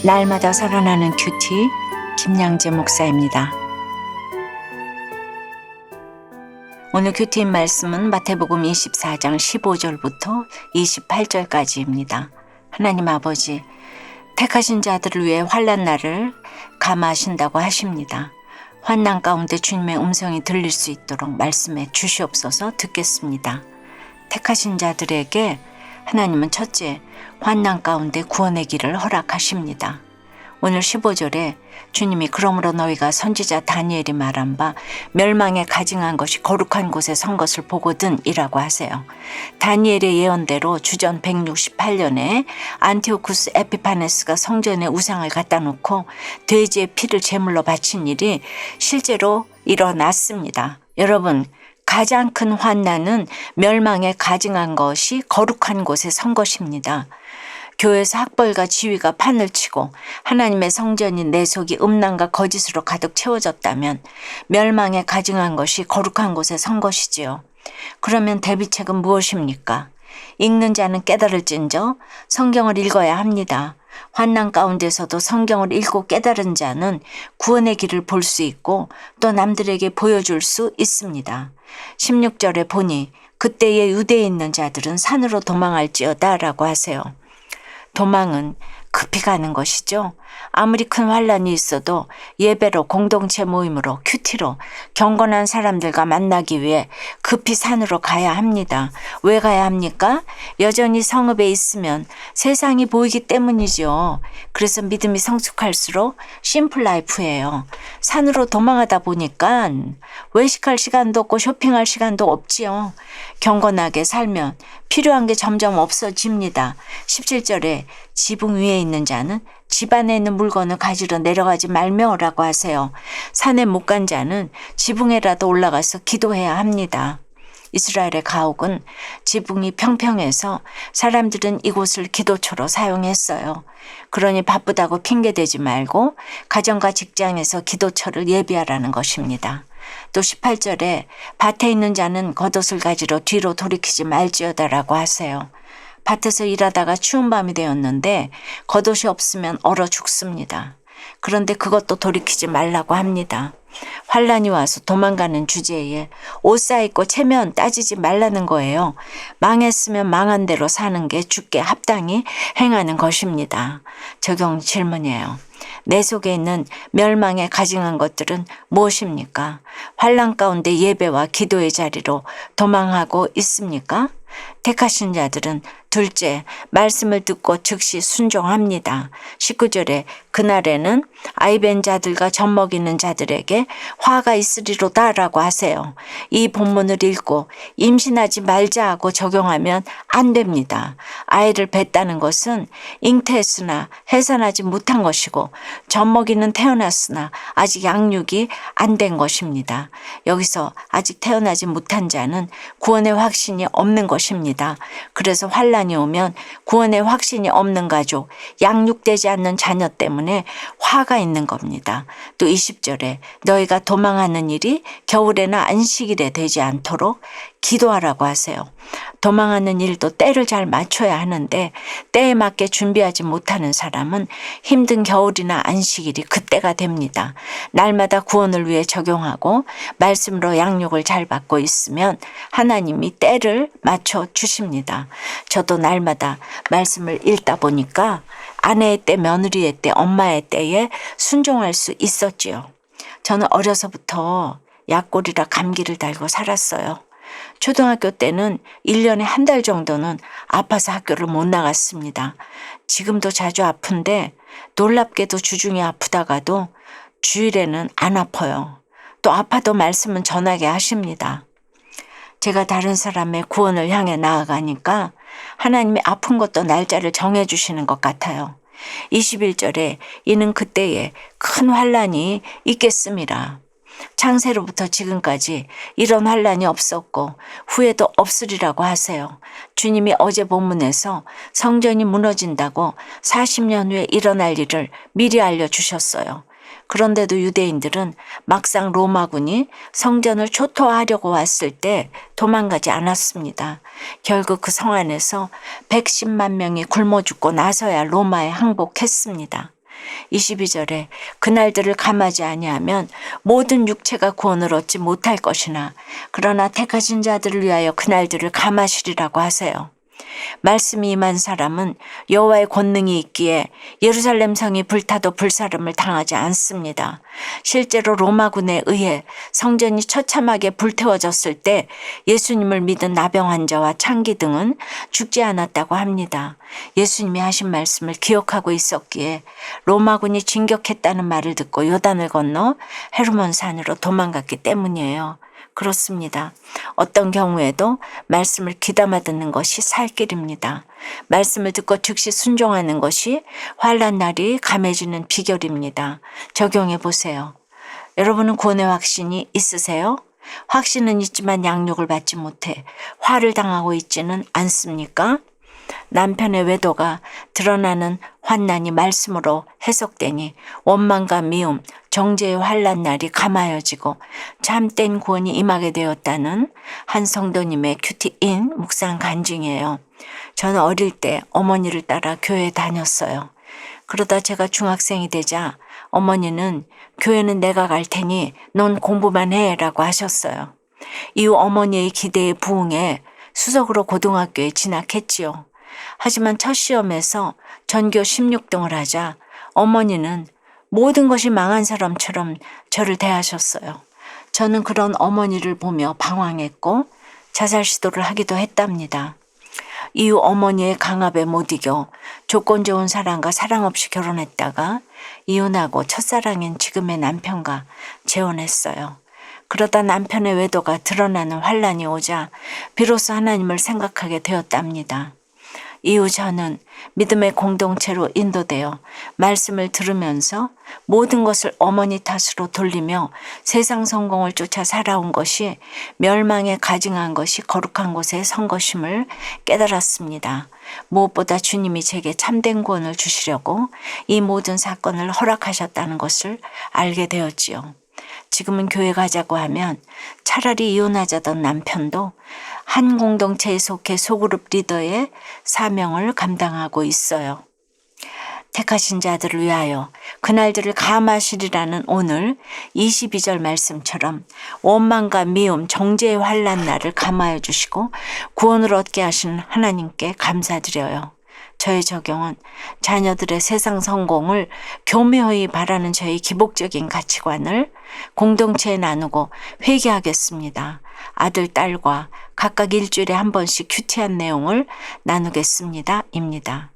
날마다 살아나는 큐티 김양재 목사입니다. 오늘 큐티인 말씀은 마태복음 24장 15절부터 28절까지입니다. 하나님 아버지, 택하신 자들을 위해 환난 날을 감하신다고 하십니다. 환난 가운데 주님의 음성이 들릴 수 있도록 말씀해 주시옵소서. 듣겠습니다. 택하신 자들에게 하나님은 첫째, 환난 가운데 구원의 길을 허락하십니다. 오늘 15절에 주님이 그러므로 너희가 선지자 다니엘이 말한 바 멸망에 가증한 것이 거룩한 곳에 선 것을 보거든 이라고 하세요. 다니엘의 예언대로 주전 168년에 안티오쿠스 에피파네스가 성전에 우상을 갖다 놓고 돼지의 피를 제물로 바친 일이 실제로 일어났습니다. 여러분, 가장 큰 환난은 멸망에 가증한 것이 거룩한 곳에 선 것입니다. 교회에서 학벌과 지위가 판을 치고 하나님의 성전인 내 속이 음란과 거짓으로 가득 채워졌다면 멸망에 가증한 것이 거룩한 곳에 선 것이지요. 그러면 대비책은 무엇입니까? 읽는 자는 깨달을진저 성경을 읽어야 합니다. 환난 가운데서도 성경을 읽고 깨달은 자는 구원의 길을 볼 수 있고 또 남들에게 보여줄 수 있습니다. 16절에 보니 그때에 유대에 있는 자들은 산으로 도망할지어다 라고 하세요. 도망은 급히 가는 것이죠. 아무리 큰 환란이 있어도 예배로, 공동체 모임으로, 큐티로 경건한 사람들과 만나기 위해 급히 산으로 가야 합니다. 왜 가야 합니까? 여전히 성읍에 있으면 세상이 보이기 때문이죠. 그래서 믿음이 성숙할수록 심플 라이프예요. 산으로 도망하다 보니까 외식할 시간도 없고 쇼핑할 시간도 없지요. 경건하게 살면 필요한 게 점점 없어집니다. 17절에 지붕 위에 있는 자는 집 안에 있는 물건을 가지러 내려가지 말며라고 하세요. 산에 못 간 자는 지붕에라도 올라가서 기도해야 합니다. 이스라엘의 가옥은 지붕이 평평해서 사람들은 이곳을 기도처로 사용했어요. 그러니 바쁘다고 핑계대지 말고 가정과 직장에서 기도처를 예비하라는 것입니다. 또 18절에 밭에 있는 자는 겉옷을 가지러 뒤로 돌이키지 말지어다라고 하세요. 밭에서 일하다가 추운 밤이 되었는데 겉옷이 없으면 얼어 죽습니다. 그런데 그것도 돌이키지 말라고 합니다. 환란이 와서 도망가는 주제에 옷 사입고 체면 따지지 말라는 거예요. 망했으면 망한 대로 사는 게 주께 합당히 행하는 것입니다. 적용 질문이에요. 내 속에 있는 멸망에 가증한 것들은 무엇입니까? 환란 가운데 예배와 기도의 자리로 도망하고 있습니까? 택하신 자들은 둘째, 말씀을 듣고 즉시 순종합니다. 19절에 그날에는 아이벤 자들과 젖먹이는 자들에게 화가 있으리로다 라고 하세요. 이 본문을 읽고 임신하지 말자 하고 적용하면 안 됩니다. 아이를 뱄다는 것은 잉태했으나 해산하지 못한 것이고 젖먹이는 태어났으나 아직 양육이 안 된 것입니다. 여기서 아직 태어나지 못한 자는 구원의 확신이 없는 것입니다. 그래서 환란이 오면 구원의 확신이 없는 가족, 양육되지 않는 자녀 때문에 화가 있는 겁니다. 또 20절에 너희가 도망하는 일이 겨울에나 안식일에 되지 않도록 기도하라고 하세요. 도망하는 일도 때를 잘 맞춰야 하는데 때에 맞게 준비하지 못하는 사람은 힘든 겨울이나 안식일이 그때가 됩니다. 날마다 구원을 위해 적용하고 말씀으로 양육을 잘 받고 있으면 하나님이 때를 맞춰 주십니다. 저도 날마다 말씀을 읽다 보니까 아내의 때, 며느리의 때, 엄마의 때에 순종할 수 있었지요. 저는 어려서부터 약골이라 감기를 달고 살았어요. 초등학교 때는 1년에 한 달 정도는 아파서 학교를 못 나갔습니다. 지금도 자주 아픈데 놀랍게도 주중에 아프다가도 주일에는 안 아파요. 또 아파도 말씀은 전하게 하십니다. 제가 다른 사람의 구원을 향해 나아가니까 하나님이 아픈 것도 날짜를 정해주시는 것 같아요. 21절에 이는 그때에 큰 환란이 있겠습니다. 창세로부터 지금까지 이런 환란이 없었고 후에도 없으리라고 하세요. 주님이 어제 본문에서 성전이 무너진다고 40년 후에 일어날 일을 미리 알려주셨어요. 그런데도 유대인들은 막상 로마군이 성전을 초토화하려고 왔을 때 도망가지 않았습니다. 결국 그 성 안에서 110만 명이 굶어 죽고 나서야 로마에 항복했습니다. 22절에 그날들을 감하지 아니하면 모든 육체가 구원을 얻지 못할 것이나 그러나 택하신 자들을 위하여 그날들을 감하시리라고 하세요. 말씀이 임한 사람은 여호와의 권능이 있기에 예루살렘 성이 불타도 불사름을 당하지 않습니다. 실제로 로마군에 의해 성전이 처참하게 불태워졌을 때 예수님을 믿은 나병 환자와 창기 등은 죽지 않았다고 합니다. 예수님이 하신 말씀을 기억하고 있었기에 로마군이 진격했다는 말을 듣고 요단을 건너 헤르몬 산으로 도망갔기 때문이에요. 그렇습니다. 어떤 경우에도 말씀을 귀담아 듣는 것이 살 길입니다. 말씀을 듣고 즉시 순종하는 것이 환난 날이 감해지는 비결입니다. 적용해 보세요. 여러분은 구원의 확신이 있으세요? 확신은 있지만 양육을 받지 못해 화를 당하고 있지는 않습니까? 남편의 외도가 드러나는 환난이 말씀으로 해석되니 원망과 미움, 정죄의 환난 날이 감하여지고 참된 구원이 임하게 되었다는 한 성도님의 큐티인 묵상 간증이에요. 저는 어릴 때 어머니를 따라 교회에 다녔어요. 그러다 제가 중학생이 되자 어머니는 교회는 내가 갈 테니 넌 공부만 해라고 하셨어요. 이후 어머니의 기대에 부응해 수석으로 고등학교에 진학했지요. 하지만 첫 시험에서 전교 16등을 하자 어머니는 모든 것이 망한 사람처럼 저를 대하셨어요. 저는 그런 어머니를 보며 방황했고 자살 시도를 하기도 했답니다. 이후 어머니의 강압에 못 이겨 조건 좋은 사람과 사랑 없이 결혼했다가 이혼하고 첫사랑인 지금의 남편과 재혼했어요. 그러다 남편의 외도가 드러나는 환난이 오자 비로소 하나님을 생각하게 되었답니다. 이후 저는 믿음의 공동체로 인도되어 말씀을 들으면서 모든 것을 어머니 탓으로 돌리며 세상 성공을 쫓아 살아온 것이 멸망에 가증한 것이 거룩한 곳에 선 것임을 깨달았습니다. 무엇보다 주님이 제게 참된 구원을 주시려고 이 모든 사건을 허락하셨다는 것을 알게 되었지요. 지금은 교회 가자고 하면 차라리 이혼하자던 남편도 한 공동체에 속해 소그룹 리더의 사명을 감당하고 있어요. 택하신 자들을 위하여 그날들을 감하시리라는 오늘 22절 말씀처럼 원망과 미움, 정죄의 환난 날을 감하여 주시고 구원을 얻게 하신 하나님께 감사드려요. 저의 적용은 자녀들의 세상 성공을 교묘히 바라는 저의 기복적인 가치관을 공동체에 나누고 회개하겠습니다. 아들, 딸과 각각 일주일에 한 번씩 큐티한 내용을 나누겠습니다. 입니다.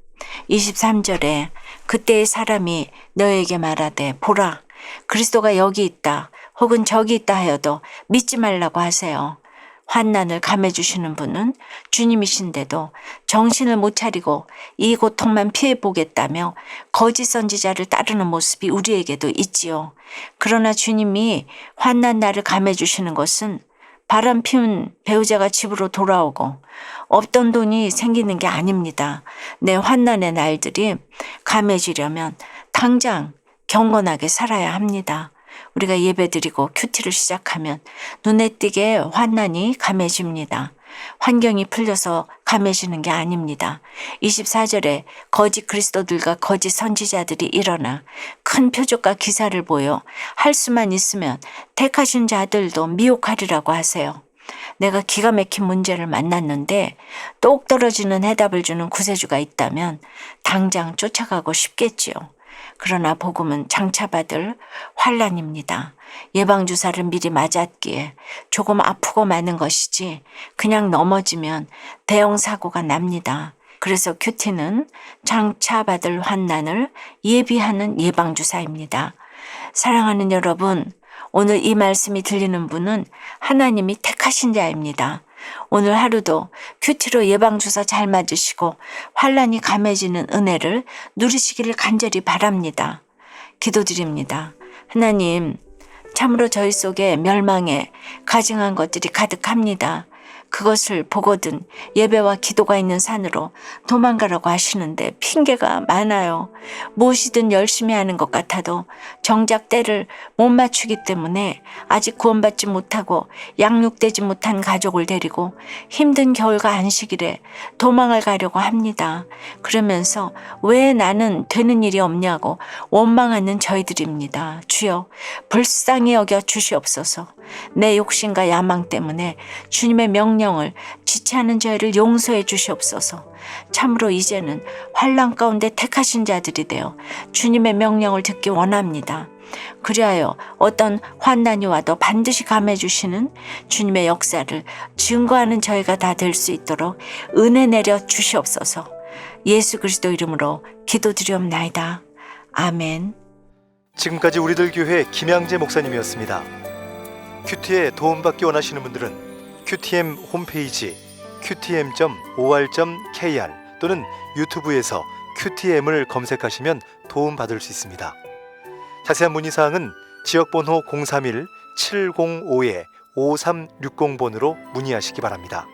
23절에 그때의 사람이 너에게 말하되 보라 그리스도가 여기 있다 혹은 저기 있다 하여도 믿지 말라고 하세요. 환난을 감해주시는 분은 주님이신데도 정신을 못 차리고 이 고통만 피해보겠다며 거짓 선지자를 따르는 모습이 우리에게도 있지요. 그러나 주님이 환난 날을 감해주시는 것은 바람 피운 배우자가 집으로 돌아오고 없던 돈이 생기는 게 아닙니다. 내 환난의 날들이 감해지려면 당장 경건하게 살아야 합니다. 우리가 예배드리고 큐티를 시작하면 눈에 띄게 환난이 감해집니다. 환경이 풀려서 감해지는 게 아닙니다. 24절에 거짓 그리스도들과 거짓 선지자들이 일어나 큰 표적과 기사를 보여 할 수만 있으면 택하신 자들도 미혹하리라고 하세요. 내가 기가 막힌 문제를 만났는데 똑 떨어지는 해답을 주는 구세주가 있다면 당장 쫓아가고 싶겠지요. 그러나 복음은 장차받을 환난입니다. 예방주사를 미리 맞았기에 조금 아프고 마는 것이지 그냥 넘어지면 대형 사고가 납니다. 그래서 큐티는 장차받을 환난을 예비하는 예방주사입니다. 사랑하는 여러분, 오늘 이 말씀이 들리는 분은 하나님이 택하신 자입니다. 오늘 하루도 큐티로 예방주사 잘 맞으시고 환난이 감해지는 은혜를 누리시기를 간절히 바랍니다. 기도드립니다. 하나님, 참으로 저희 속에 멸망에 가증한 것들이 가득합니다. 그것을 보거든 예배와 기도가 있는 산으로 도망가라고 하시는데 핑계가 많아요. 무엇이든 열심히 하는 것 같아도 정작 때를 못 맞추기 때문에 아직 구원받지 못하고 양육되지 못한 가족을 데리고 힘든 겨울과 안식일에 도망을 가려고 합니다. 그러면서 왜 나는 되는 일이 없냐고 원망하는 저희들입니다. 주여 불쌍히 여겨 주시옵소서. 내 욕심과 야망 때문에 주님의 명령을 지체하는 저희를 용서해 주시옵소서. 참으로 이제는 환난 가운데 택하신 자들이 되어 주님의 명령을 듣기 원합니다. 그리하여 어떤 환난이 와도 반드시 감해 주시는 주님의 역사를 증거하는 저희가 다 될 수 있도록 은혜 내려 주시옵소서. 예수 그리스도 이름으로 기도드리옵나이다. 아멘. 지금까지 우리들 교회 김양재 목사님이었습니다. 큐티에 도움받기 원하시는 분들은 QTM 홈페이지 qtm.or.kr 또는 유튜브에서 QTM을 검색하시면 도움받을 수 있습니다. 자세한 문의사항은 지역번호 031-705-5360번으로 문의하시기 바랍니다.